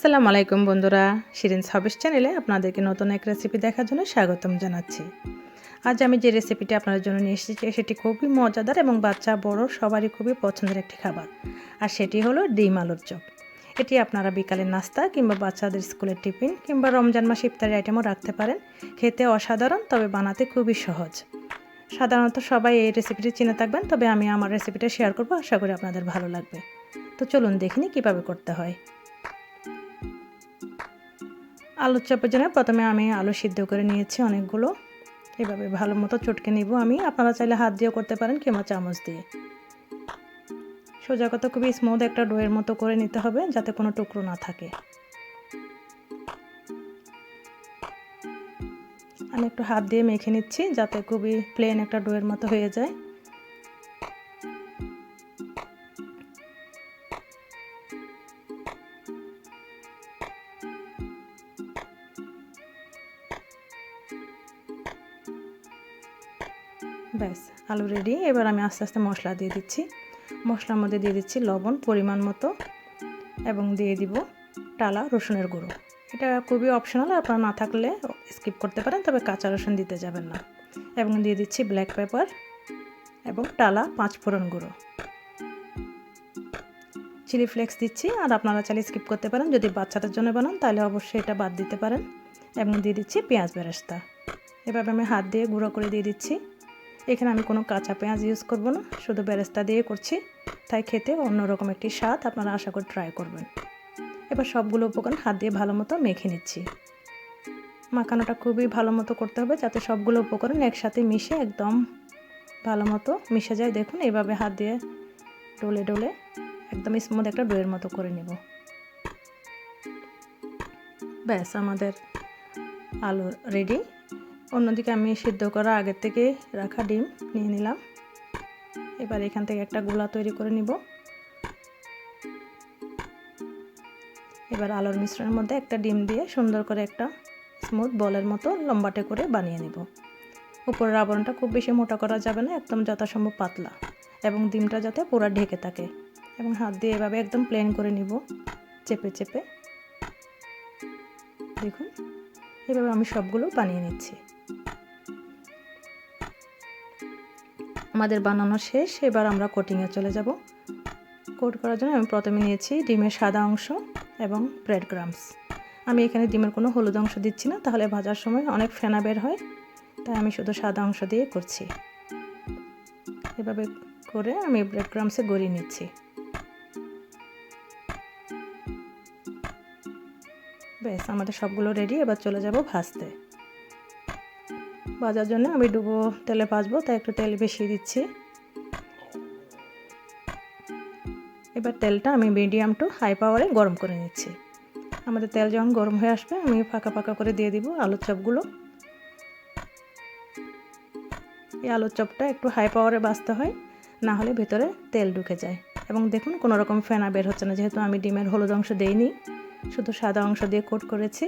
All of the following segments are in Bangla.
আসসালামু আলাইকুম বন্ধুরা, শিরিনস হবিস চ্যানেলে আপনাদেরকে নতুন এক রেসিপি দেখার জন্য স্বাগতম জানাচ্ছি। আজ আমি যে রেসিপিটি আপনাদের জন্য নিয়ে এসেছি সেটি খুবই মজাদার এবং বাচ্চা বড় সবারই খুবই পছন্দের একটি খাবার, আর সেটি হলো ডিম আলুর চপ। এটি আপনারা বিকালের নাস্তা কিংবা বাচ্চাদের স্কুলের টিফিন কিংবা রমজান মাসে ইফতারি আইটেমও রাখতে পারেন। খেতে অসাধারণ, তবে বানাতে খুবই সহজ। সাধারণত সবাই এই রেসিপিটি চিনে থাকবেন, তবে আমি আমার রেসিপিটা শেয়ার করব, আশা করি আপনাদের ভালো লাগবে। তো চলুন দেখে নিই কীভাবে করতে হয়। আলুর চপের জন্য প্রথমে আমি আলু সিদ্ধ করে নিয়েছি অনেকগুলো। এভাবে ভালো মতো চটকে নিব আমি। আপনারা চাইলে হাত দিয়েও করতে পারেন কিংবা চামচ দিয়ে। সোজা কথা খুবই স্মুথ একটা ডোয়ের মতো করে নিতে হবে, যাতে কোনো টুকরো না থাকে। আমি একটু হাত দিয়ে মেখে নিচ্ছি যাতে খুবই প্লেন একটা ডোয়ের মতো হয়ে যায়। ব্যাস, আলু রেডি। এবার আমি আস্তে আস্তে মশলা দিয়ে দিচ্ছি। মশলার মধ্যে দিয়ে দিচ্ছি লবণ পরিমাণ মতো, এবং দিয়ে দিব টালা রসুনের গুঁড়ো। এটা খুবই অপশনাল, আপনারা না থাকলে স্কিপ করতে পারেন, তবে কাঁচা রসুন দিতে যাবেন না। এবং দিয়ে দিচ্ছি ব্ল্যাক পেপার এবং টালা 5 ফোড়ন গুঁড়ো। চিলি ফ্লেক্স দিচ্ছি, আর আপনারা চাইলে স্কিপ করতে পারেন। যদি বাচ্চাদের জন্য বানান তাহলে অবশ্যই এটা বাদ দিতে পারেন। এবং দিয়ে দিচ্ছি পেঁয়াজ বেরেস্তা। এভাবে আমি হাত দিয়ে গুঁড়ো করে দিয়ে দিচ্ছি। এখানে আমি কোনো কাঁচা পেঁয়াজ ইউজ করব না, শুধু বেরেস্তা দিয়ে করছি, তাই খেতে অন্যরকম একটি স্বাদ। আপনারা আশা করি ট্রাই করবেন। এবার সবগুলো উপকরণ হাত দিয়ে ভালো মতো মেখে নিচ্ছি। মাখানোটা খুবই ভালো মতো করতে হবে, যাতে সবগুলো উপকরণ একসাথে মিশে একদম ভালো মতো মিশে যায়। দেখুন, এইভাবে হাত দিয়ে ডলে ডলে একদম স্মুথ একটা ডোয়ের মতো করে নেব। ব্যাস, আমাদের আলু রেডি। অন্যদিকে আমি সিদ্ধ করা আগের থেকে রাখা ডিম নিয়ে নিলাম। এবার এখান থেকে একটা গোলা তৈরি করে নিব। এবার আলুর মিশ্রণের মধ্যে একটা ডিম দিয়ে সুন্দর করে একটা স্মুথ বলের মতো লম্বাটে করে বানিয়ে নিব। উপরের আবরণটা খুব বেশি মোটা করা যাবে না, একদম যথাসম্ভব পাতলা, এবং ডিমটা যাতে পুরো ঢেকে থাকে। এবং হাত দিয়ে এভাবে একদম প্লেন করে নিব, চেপে চেপে। দেখুন, এভাবে আমি সবগুলো বানিয়ে নিচ্ছি। আমাদের বানানো শেষ। এবার আমরা কোটিংয়ে চলে যাব। কোট করার জন্য আমি প্রথমে নিয়েছি ডিমের সাদা অংশ এবং ব্রেড ক্রাম্বস। আমি এখানে ডিমের কোনো হলুদ অংশ দিচ্ছি না, তাহলে ভাজার সময় অনেক ফেনা বের হয়, তাই আমি শুধু সাদা অংশ দিয়ে করছি। এভাবে করে আমি ব্রেড ক্রাম্বসে গড়িয়ে নিচ্ছি। ব্যাস, আমাদের সবগুলো রেডি। এবার চলে যাব ভাজতে। ভাজার জন্য আমি ডুবো তেলে ভাজবো, তাই একটু তেল বেশি দিচ্ছি। এবার তেলটা আমি মিডিয়াম টু হাই পাওয়ারে গরম করে নিচ্ছি। আমাদের তেল যখন গরম হয়ে আসবে, আমি ফাঁকা ফাঁকা করে দিয়ে দিব আলুর চপগুলো। এই আলুর চপটা একটু হাই পাওয়ারে ভাজতে হয়, না হলে ভেতরে তেল ঢুকে যায়। এবং দেখুন, কোনো রকম ফেনা বের হচ্ছে না, যেহেতু আমি ডিমের হলুদ অংশ দেইনি, শুধু সাদা অংশ দিয়ে কোট করেছি।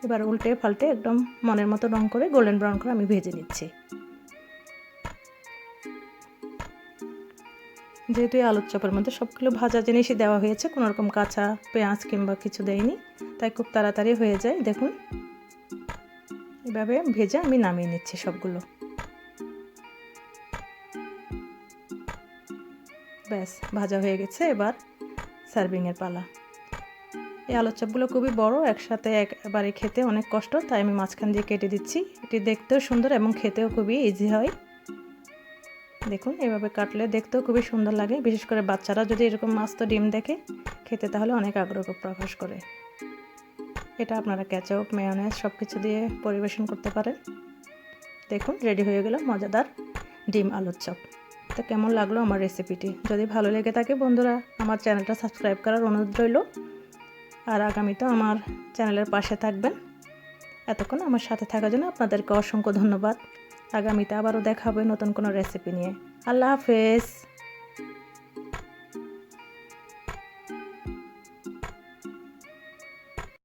এবার উল্টে পাল্টে একদম মনের মতো রং করে গোল্ডেন ব্রাউন করে আমি ভেজে নিচ্ছি। যেহেতু এই আলুর চপের মধ্যে সবগুলো ভাজা জিনিসই দেওয়া হয়েছে, কোনো রকম কাঁচা পেঁয়াজ কিংবা কিছু দেয়নি, তাই খুব তাড়াতাড়ি হয়ে যায়। দেখুন, এভাবে ভেজে আমি নামিয়ে নিচ্ছি সবগুলো। ব্যাস, ভাজা হয়ে গেছে। এবার সার্ভিংয়ের পালা। এই আলুর চপগুলো খুবই বড়, একসাথে একবারে খেতে অনেক কষ্ট, তাই আমি মাঝখান দিয়ে কেটে দিচ্ছি। এটি দেখতেও সুন্দর এবং খেতেও খুবই ইজি হয়। দেখুন, এভাবে কাটলে দেখতেও খুবই সুন্দর লাগে। বিশেষ করে বাচ্চারা যদি এরকম মাস্ত ডিম দেখে খেতে, তাহলে অনেক আগ্রহ প্রকাশ করে। এটা আপনারা কেচাপ, মেয়োনেজ সব কিছু দিয়ে পরিবেশন করতে পারেন। দেখুন, রেডি হয়ে গেল মজাদার ডিম আলুর চপ। তো কেমন লাগলো আমার রেসিপিটি? যদি ভালো লেগে থাকে বন্ধুরা, আমার চ্যানেলটা সাবস্ক্রাইব করার অনুরোধ রইল। আর আগামীতে আমার চ্যানেলের পাশে থাকবেন। এতক্ষণ আমার সাথে থাকার জন্য আপনাদেরকে অসংখ্য ধন্যবাদ। আগামীতে আবারও দেখা হবে নতুন কোনো রেসিপি নিয়ে। আল্লাহ হাফেজ।